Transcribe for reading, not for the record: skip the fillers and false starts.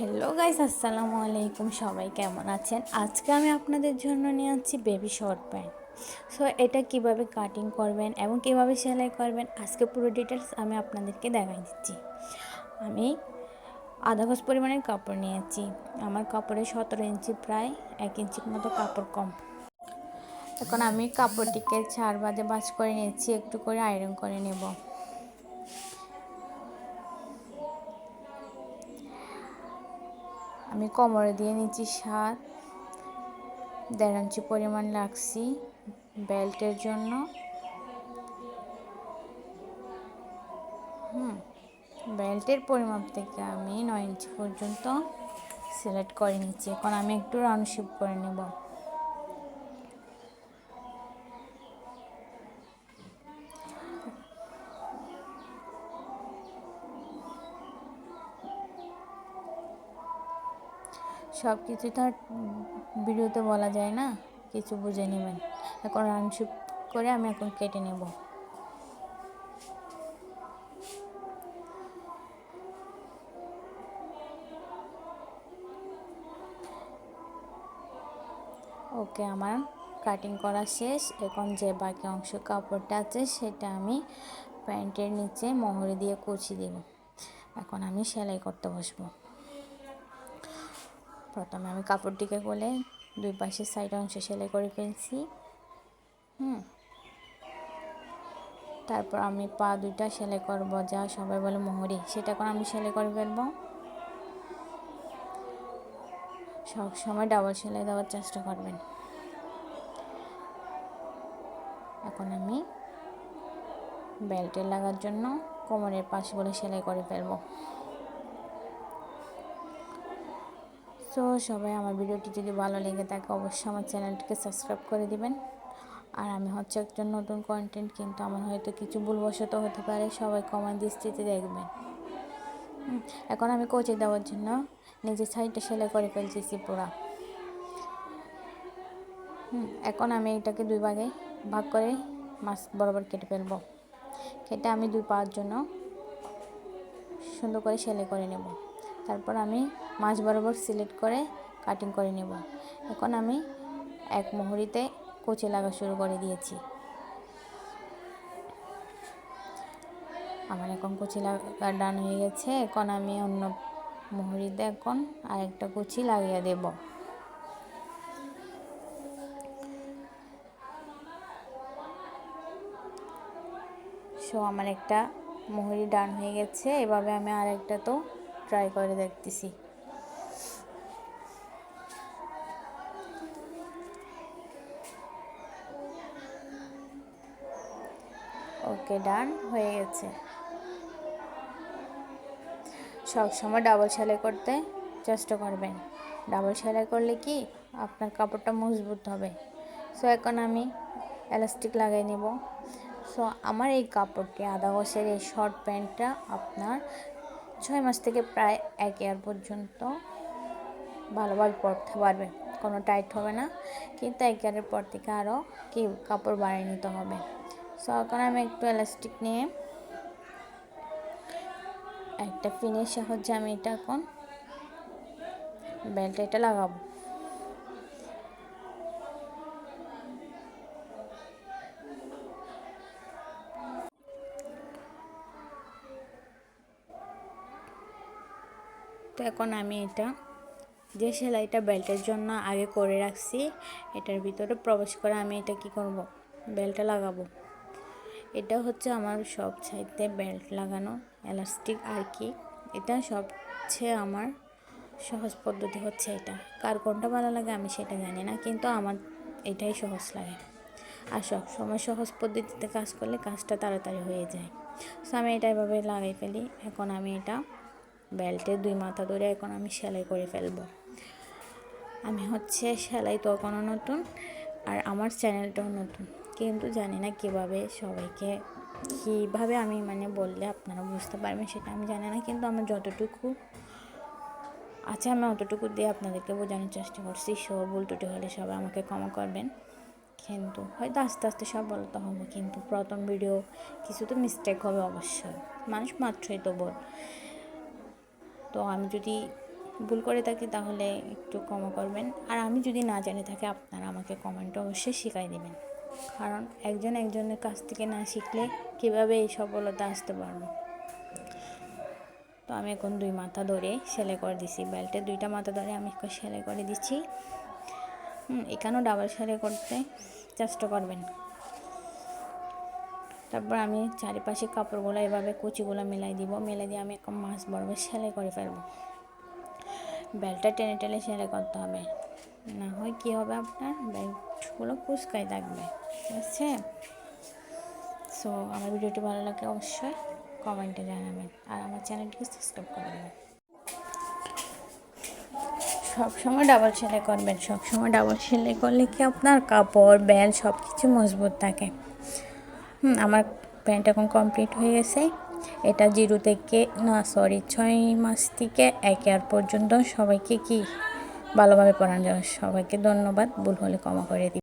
Hello guys, আসসালামু আলাইকুম। সবাই কেমন আছেন? আজকে আমি আপনাদের জন্য নিয়ে আসছি বেবি শর্ট প্যান্ট। সো এটা কিভাবে কাটিং করবেন এবং কিভাবে সেলাই করবেন আজকে পুরো ডিটেলস আমি আপনাদেরকে দেখাই দিচ্ছি। আমি আধা গজ পরিমাণের কাপড় নিয়েছি। আমার কাপড়ে 17 ইঞ্চি, প্রায় 1 ইঞ্চির মতো কাপড় কম। এখন আমি কাপড়টিকে 4 ভাঁজে ভাঁজ করে নিয়েছি, একটু করে আয়রন করে নেব। আমি কোমরে দিয়ে নিচ্ছি 1.5 ইঞ্চি পরিমাণ রাখছি বেল্টের জন্য। বেল্টের পরিমাপ থেকে আমি 9 ইঞ্চি পর্যন্ত সিলেক্ট করে নিচ্ছি। এখন আমি একটু রাউন্ড শেপ করে নেব। সব কিছু তো আর ভিডিওতে বলা যায় না, কিছু বুঝে নেবেন। এখন রাউন্ড শেপ করে আমি এখন কেটে নেব। ওকে, আমার কাটিং করা শেষ। এখন যে বাকি অংশ কাপড়টা আছে সেটা আমি প্যান্টের নিচে মোহরে দিয়ে কুচি দেব। এখন আমি সেলাই করতে বসবো। প্রথমে আমি কাপড়টিকে খুলে দুই পাশের সাইড অংশ সেলাই করে ফেলছি। তারপর আমি পা দুইটা সেলাই করব, যা সবাই বলে মোহরি, সেটা এখন আমি সেলাই করে ফেলবো। সব সময় ডাবল সেলাই দেওয়ার চেষ্টা করবেন। এখন আমি বেল্টে লাগার জন্য কোমরের পাশগুলো সেলাই করে ফেলবো। সো সবাই আমার ভিডিওটি যদি ভালো লেগে থাকে অবশ্যই আমার চ্যানেলটিকে সাবস্ক্রাইব করে দিবেন। আর আমি হচ্ছে একজন নতুন কন্টেন্ট, কিন্তু আমার হয়তো কিছু ভুলবশত হতে পারে, সবাই কমেন্ট দৃষ্টিতে দেখবেন। এখন আমি কোচে দেওয়ার জন্য নিজের সাইডটা সেলাই করে ফেলছি পুরা। এখন আমি এটাকে দুই ভাগে ভাগ করে মাছ বরাবর কেটে ফেলবো। কেটে আমি দুই পাওয়ার জন্য সুন্দর করে সেলাই করে নেব। তারপর আমি মাছ বরাবর সিলেক্ট করে কাটিং করে নেব। এখন আমি এক মুহুরিতে কোচে লাগা শুরু করে দিয়েছি। আমার এখন কুচি লাগা ডান হয়ে গেছে। এখন আমি অন্য মুহুরিতে এখন আরেকটা কুচি লাগিয়ে দেব। সো আমার একটা মুহুরি ডান হয়ে গেছে। এভাবে আমি আরেকটা তো ট্রাই করে দেখতেছি। ওকে, ডান হয়ে গেছে। সব সময় ডাবল সেলাই করতে চেষ্টা করবেন। ডাবল সেলাই করলে কি আপনার কাপড়টা মজবুত হবে। সো এখন আমি এলাস্টিক লাগাই নেব। সো আমার এই কাপড়টি আধা গজের এই শর্ট প্যান্টটা আপনার 6 মাস থেকে প্রায় 1 ইয়ার পর্যন্ত ভালোভাবে পরতে পারবে, কোনো টাইট হবে না। কিন্তু 1 ইয়ারের পর থেকে আরও কি কাপড় বাড়িয়ে নিতে হবে। সো এখন আমি একটু এলাস্টিক নিয়ে একটা পিনের সাহায্যে আমি এটা এখন বেল্টে এটা লাগাবো। তো এখন আমি এটা যে সেলাইটা বেল্টের জন্য আগে করে রাখছি এটার ভিতরে প্রবেশ করে আমি এটা কি করব, বেল্টটা লাগাবো। এটা হচ্ছে আমার সব সাইডে বেল্ট লাগানো এলাস্টিক আর কি। এটা সবচেয়ে আমার সহজ পদ্ধতি হচ্ছে এটা। কার কোনটা ভালো লাগে আমি সেটা জানি না, কিন্তু আমার এটাই সহজ লাগে। আর সব সময় সহজ পদ্ধতিতে কাজ করলে কাজটা তাড়াতাড়ি হয়ে যায়। সো আমি এটা এভাবে লাগাই ফেলি। এখন আমি এটা বেল্টের 2 মাথা ধরে এখন আমি সেলাই করে ফেলবো। আমি হচ্ছে সেলাই তখনও নতুন, আর আমার চ্যানেলটাও নতুন, কিন্তু জানি না কীভাবে আমি বললে আপনারা বুঝতে পারবেন সেটা আমি জানি না। কিন্তু আমার যতটুকু আছে আমি অতটুকু দিয়ে আপনাদেরকে বোঝানোর চেষ্টা করছি। ভুল ত্রুটি হলে সবাই আমাকে ক্ষমা করবেন। কিন্তু হয়তো আস্তে আস্তে সব বলতে হবে, কিন্তু প্রথম ভিডিও কিছু তো মিস্টেক হবে অবশ্যই, মানুষ মাত্রই তো বল। তো আমি যদি ভুল করে থাকি তাহলে একটু ক্ষমা করবেন। আর আমি যদি না জেনে থাকি আপনারা আমাকে কমেন্টে অবশ্যই শিখাই দেবেন, কারণ একজন একজনের কাছ থেকে না শিখলে কীভাবে এই সফলতা আসতে পারবো। তো আমি এখন 2 মাথা ধরে সেলাই করে দিছি, বেল্টের 2টা মাথা ধরে আমি এখন সেলাই করে দিচ্ছি। এখানেও ডাবল সেলাই করতে চেষ্টা করবেন। তারপর আমি চারিপাশে কাপড়গুলো এভাবে কুচিগুলো মিলাই দিব, মিলাই দিয়ে আমি এখন মাছ বরাবর সেলাই করে ফেলবো। বেল্টটা টেনে টেনে সেলাই করতে হবে, না হয় কী হবে, আপনার বেল্টগুলো কুচকাই থাকবে, ঠিক আছে। সো আমার ভিডিওটি ভালো লাগলে অবশ্যই কমেন্টে জানাবেন, আর আমার চ্যানেলটিকে সাবস্ক্রাইব করে দেবেন। সবসময় ডাবল সেলাই করবেন, সবসময় ডাবল সেলাই করলে কি আপনার কাপড় বেল্ট সব কিছু মজবুত থাকে। আমার প্যান্ট এখন কমপ্লিট হয়ে গেছে। এটা 6 মাস থেকে 1 ইয়ার পর্যন্ত সবাইকে কি ভালোভাবে পরানো যায়। সবাইকে ধন্যবাদ, ভুল হলে ক্ষমা করে দিই।